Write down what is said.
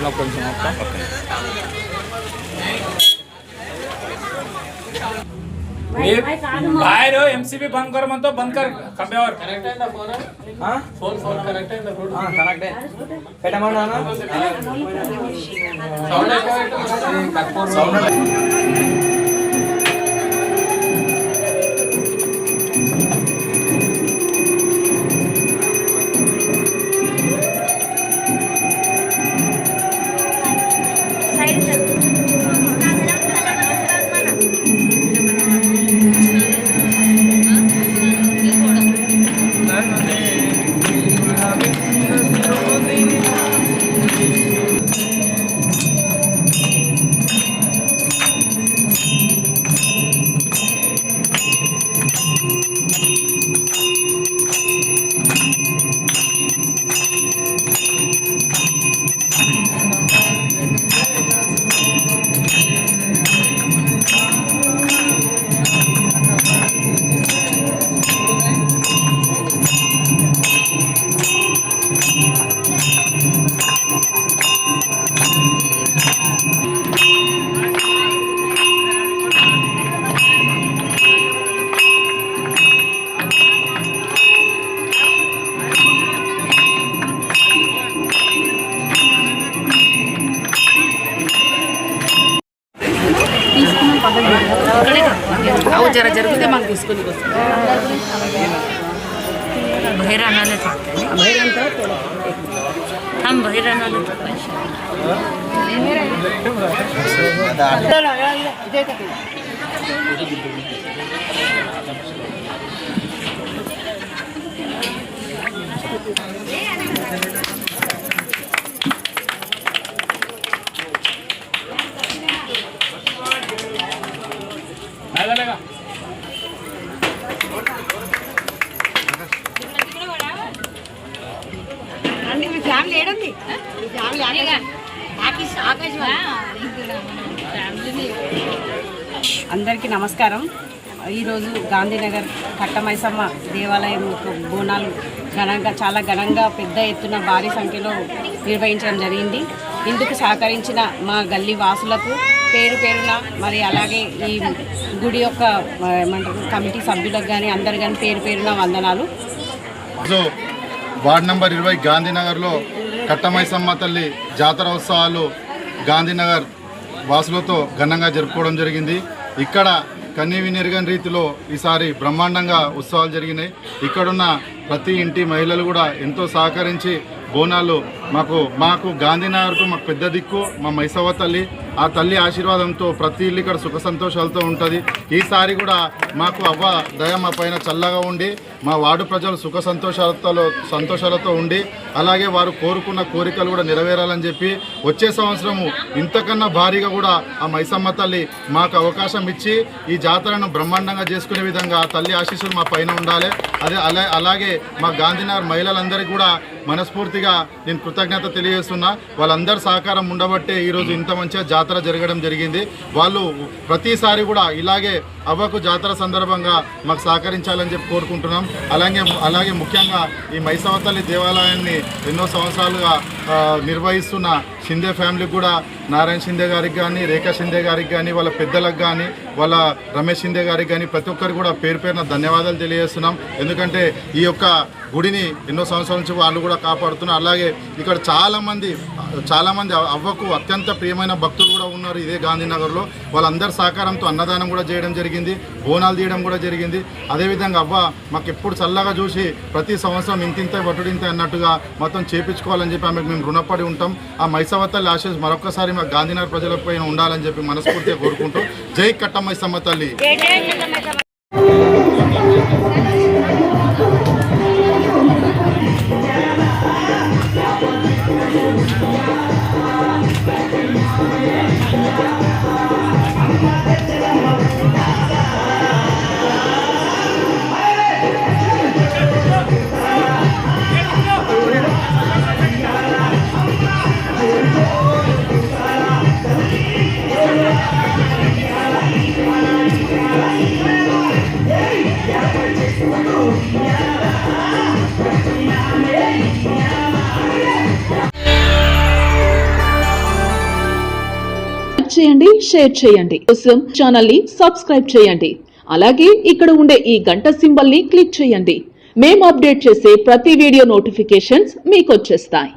అన్న కొంచెం बाहर एमसीबी बंद कर मन तो बंद कर कभी और कनेक्ट है ना फोन हां फोन कनेक्ट है ना हां कनेक्ट है पेटा मारना ना साउंड जरा जरूरत मांग తీసుకొని बाहर आना ले हम बाहर आना ले लगा అందరికీ నమస్కారం. ఈరోజు గాంధీనగర్ కట్టమైసమ్మ దేవాలయం బోనాలు చాలా ఘనంగా పెద్ద ఎత్తున భారీ సంఖ్యలో నిర్వహించడం జరిగింది. ఇందుకు సహకరించిన మా గల్లీ వాసులకు పేరు పేరున మరి అలాగే ఈ గుడి యొక్క కమిటీ సభ్యులకు కానీ అందరు కానీ పేరు పేరున వందనాలు. వార్డ్ నెంబర్ 20 గాంధీనగర్లో కట్టమైసమ్మ తల్లి జాతర ఉత్సవాలు గాంధీనగర్ వాసులతో ఘనంగా జరుపుకోవడం జరిగింది. ఇక్కడ కన్నీవినెరగని రీతిలో ఈసారి బ్రహ్మాండంగా ఉత్సవాలు జరిగినాయి. ఇక్కడున్న ప్రతి ఇంటి మహిళలు కూడా ఎంతో సహకరించి బోనాలు మాకు గాంధీనగర్కు మాకు పెద్ద దిక్కు మా మైసవ్వ తల్లి. ఆ తల్లి ఆశీర్వాదంతో ప్రతి ఇల్లు ఇక్కడ సుఖ సంతోషాలతో ఉంటుంది. ఈసారి కూడా మాకు అవ్వ దయ మా పైన చల్లగా ఉండి మా వార్డు ప్రజలు సుఖ సంతోషాలతో ఉండి అలాగే వారు కోరుకున్న కోరికలు కూడా నెరవేరాలని చెప్పి వచ్చే సంవత్సరము ఇంతకన్నా భారీగా కూడా ఆ మైసమ్మ తల్లి మాకు అవకాశం ఇచ్చి ఈ జాతరను బ్రహ్మాండంగా చేసుకునే విధంగా తల్లి ఆశీస్సులు మా పైన ఉండాలి. అలాగే మా గాంధీనగర్ మహిళలందరికీ కూడా మనస్ఫూర్తిగా నేను కృతజ్ఞత తెలియజేస్తున్నా. వాళ్ళందరి సహకారం ఉండబట్టే ఈరోజు ఇంత మంచిగా జాతర జరగడం జరిగింది. వాళ్ళు ప్రతిసారి కూడా ఇలాగే అవ్వకు జాతర సందర్భంగా మాకు సహకరించాలని చెప్పి కోరుకుంటున్నాం. అలాగే ముఖ్యంగా ఈ మైసవ్వ తల్లి దేవాలయాన్ని ఎన్నో సంవత్సరాలుగా నిర్వహిస్తున్న షిందే ఫ్యామిలీకి కూడా నారాయణ షిందే గారికి కానీ రేఖా షిందే గారికి కానీ వాళ్ళ పెద్దలకు కానీ వాళ్ళ రమేష్ షిందే గారికి కానీ ప్రతి ఒక్కరికి కూడా పేరు పేరున ధన్యవాదాలు తెలియజేస్తున్నాం. ఎందుకంటే ఈ యొక్క గుడిని ఎన్నో సంవత్సరాల నుంచి వాళ్ళు కూడా కాపాడుతున్నారు. అలాగే ఇక్కడ చాలామంది అవ్వకు అత్యంత ప్రియమైన భక్తులు కూడా ఉన్నారు ఇదే గాంధీనగర్లో. వాళ్ళందరి సహకారంతో అన్నదానం కూడా చేయడం జరిగింది, బోనాలు తీయడం కూడా జరిగింది. అదేవిధంగా అవ్వ మాకు ఎప్పుడు చల్లగా చూసి ప్రతి సంవత్సరం ఇంతింత వటుడింత అన్నట్టుగా మొత్తం చేపించుకోవాలని చెప్పి ఆమెకు మేము రుణపడి ఉంటాం. ఆ మైసవ్వ తల్లి ఆశీస్ మరొకసారి మా గాంధీనగర్ ప్రజలపైన ఉండాలని చెప్పి మనస్ఫూర్తిగా కోరుకుంటూ జై కట్టమైసమ్మ తల్లి. చేయండి, షేర్ చేయండి. కోసం ఛానల్ ని సబ్స్క్రైబ్ చేయండి. అలాగే ఇక్కడ ఉండే ఈ గంట సింబల్ ని క్లిక్ చేయండి. మేము అప్డేట్ చేసే ప్రతి వీడియో నోటిఫికేషన్స్ మీకు వచ్చేస్తాయి.